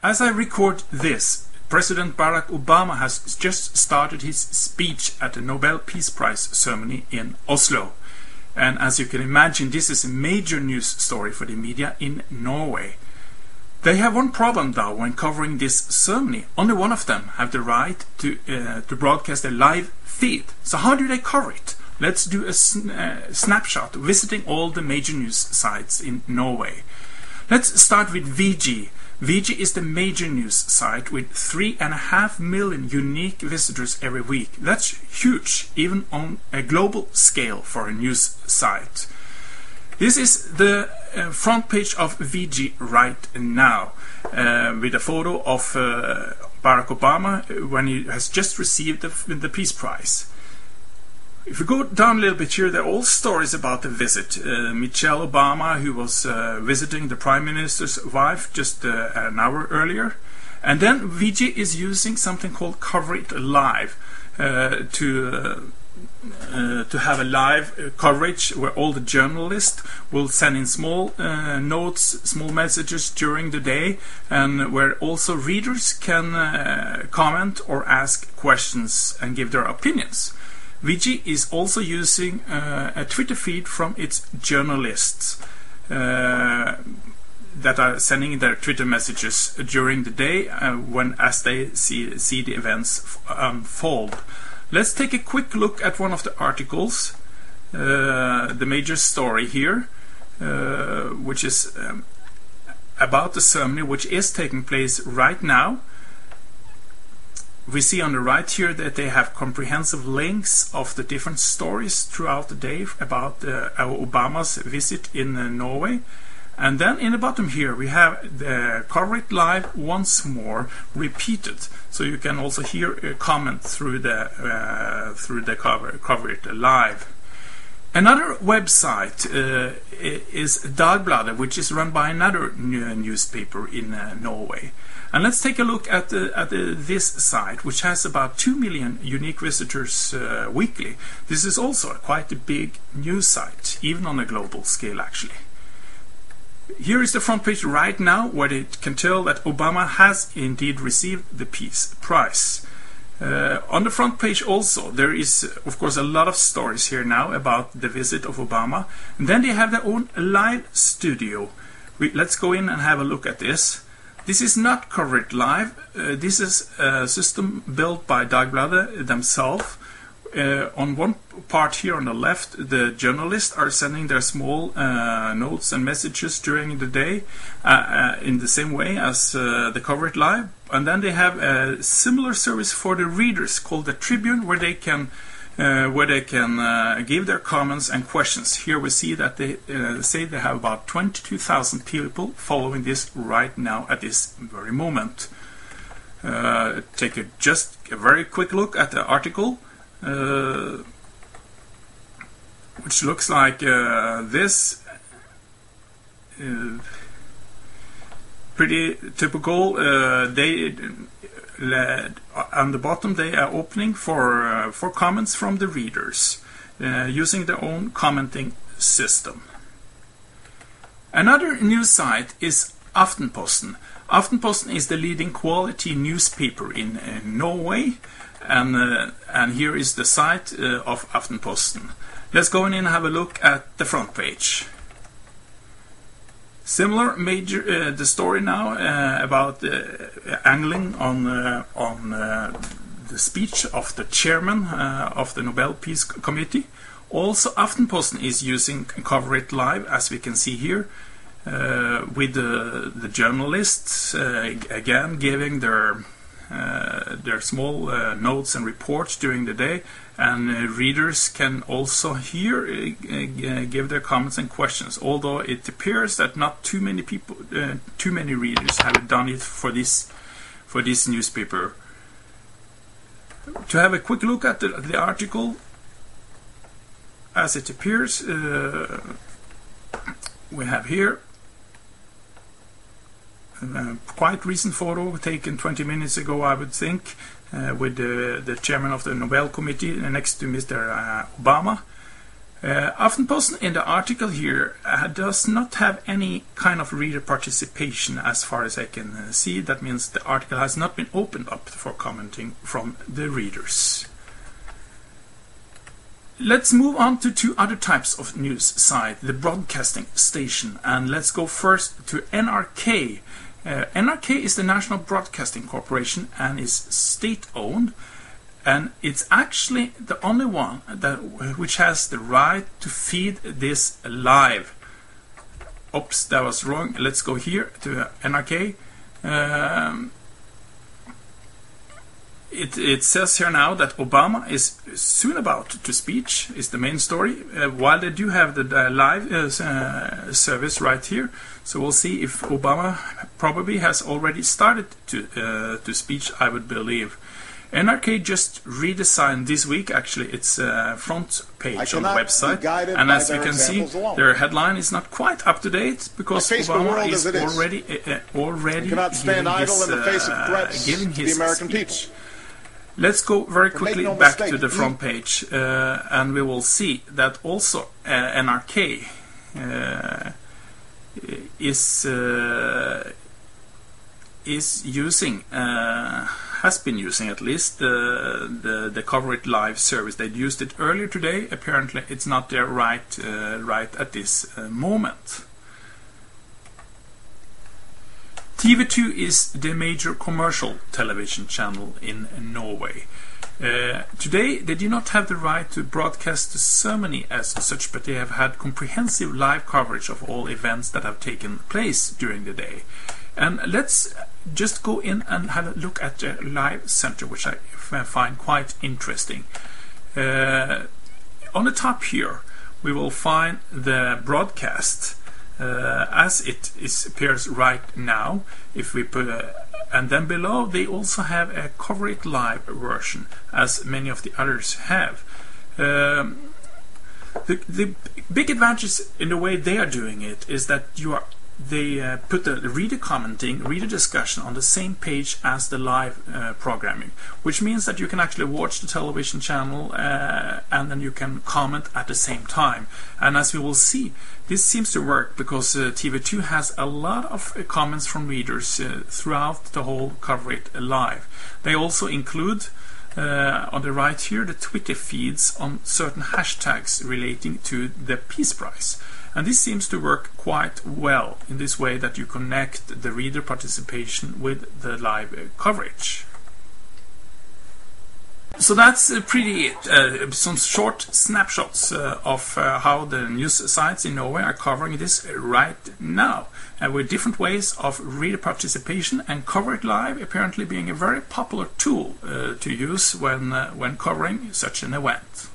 As I record this, President Barack Obama has just started his speech at the Nobel Peace Prize ceremony in Oslo. And as you can imagine, this is a major news story for the media in Norway. They have one problem though when covering this ceremony. Only one of them have the right to broadcast a live feed. So how do they cover it? Let's do a snapshot visiting all the major news sites in Norway. Let's start with VG. VG is the major news site with 3.5 million unique visitors every week. That's huge, even on a global scale for a news site. This is the front page of VG right now, with a photo of Barack Obama when he has just received the Peace Prize. If we go down a little bit here, there are all stories about the visit. Michelle Obama, who was visiting the Prime Minister's wife just an hour earlier. And then VG is using something called Cover It Live to have a live coverage where all the journalists will send in small notes, small messages during the day, and where also readers can comment or ask questions and give their opinions. VG is also using a Twitter feed from its journalists that are sending their Twitter messages during the day as they see the events unfold. Let's take a quick look at one of the articles, the major story here, which is about the ceremony which is taking place right now. We see on the right here that they have comprehensive links of the different stories throughout the day about Obama's visit in Norway. And then in the bottom here we have the Cover It Live once more repeated, so you can also hear a comment through the Cover It Live. Another website is Dagbladet, which is run by another newspaper in Norway. And let's take a look at this site, which has about 2 million unique visitors weekly. This is also quite a big news site, even on a global scale actually. Here is the front page right now, where it can tell that Obama has indeed received the Peace Prize. On the front page also, there is of course a lot of stories here now about the visit of Obama. And then they have their own live studio. Let's go in and have a look at this. This is not Cover It Live. This is a system built by Dagbladet themselves. On one part here on the left, the journalists are sending their small notes and messages during the day in the same way as the Cover It Live. And then they have a similar service for the readers called the Tribune, where they can give their comments and questions. Here we see that they say they have about 22,000 people following this right now at this very moment. Take just a very quick look at the article, which looks like this. Pretty typical. On the bottom they are opening for comments from the readers using their own commenting system. Another news site is Aftenposten. Aftenposten is the leading quality newspaper in Norway, and here is the site of Aftenposten. Let's go in and have a look at the front page. Similar major the story now about angling on the speech of the chairman of the Nobel Peace Committee. Also Aftenposten is using Cover It Live, as we can see here, with the journalists again giving their small notes and reports during the day, and readers can also here give their comments and questions, although it appears that not too many people, too many readers have done it for this newspaper. To have a quick look at the article as it appears, we have here quite recent photo taken 20 minutes ago, I would think, with the chairman of the Nobel Committee next to Mr. Obama. Aftenposten in the article here does not have any kind of reader participation as far as I can see. That means the article has not been opened up for commenting from the readers. Let's move on to two other types of news site, the broadcasting station, and let's go first to NRK. NRK is the National Broadcasting Corporation and is state-owned. And it's actually the only one which has the right to feed this live. Oops, that was wrong. Let's go here to NRK. It says here now that Obama is soon about to speech, is the main story, while they do have the live service right here. So we'll see if Obama probably has already started to speech, I would believe. NRK just redesigned this week, actually, its front page on the website, and as you can see, their headline is not quite up to date because Obama is already giving his speech. Let's go very quickly back to the front page, and we will see that also NRK is using. Has been using at least the Cover It Live service. They used it earlier today. Apparently it's not there right at this moment. TV2 is the major commercial television channel in Norway. Today they do not have the right to broadcast the ceremony as such, but they have had comprehensive live coverage of all events that have taken place during the day. And let's just go in and have a look at the live center, which I find quite interesting. On the top here we will find the broadcast as it appears right now. If we put and then below they also have a Cover It Live version, as many of the others have. The big advantage in the way they are doing it is that they put the reader commenting, reader discussion on the same page as the live programming, which means that you can actually watch the television channel and then you can comment at the same time. And as we will see, this seems to work because TV2 has a lot of comments from readers throughout the whole Cover It Live. They also include on the right here the Twitter feeds on certain hashtags relating to the Peace Prize. And this seems to work quite well in this way that you connect the reader participation with the live coverage. So that's pretty it. Some short snapshots of how the news sites in Norway are covering this right now, with different ways of reader participation, and Cover It Live apparently being a very popular tool to use when covering such an event.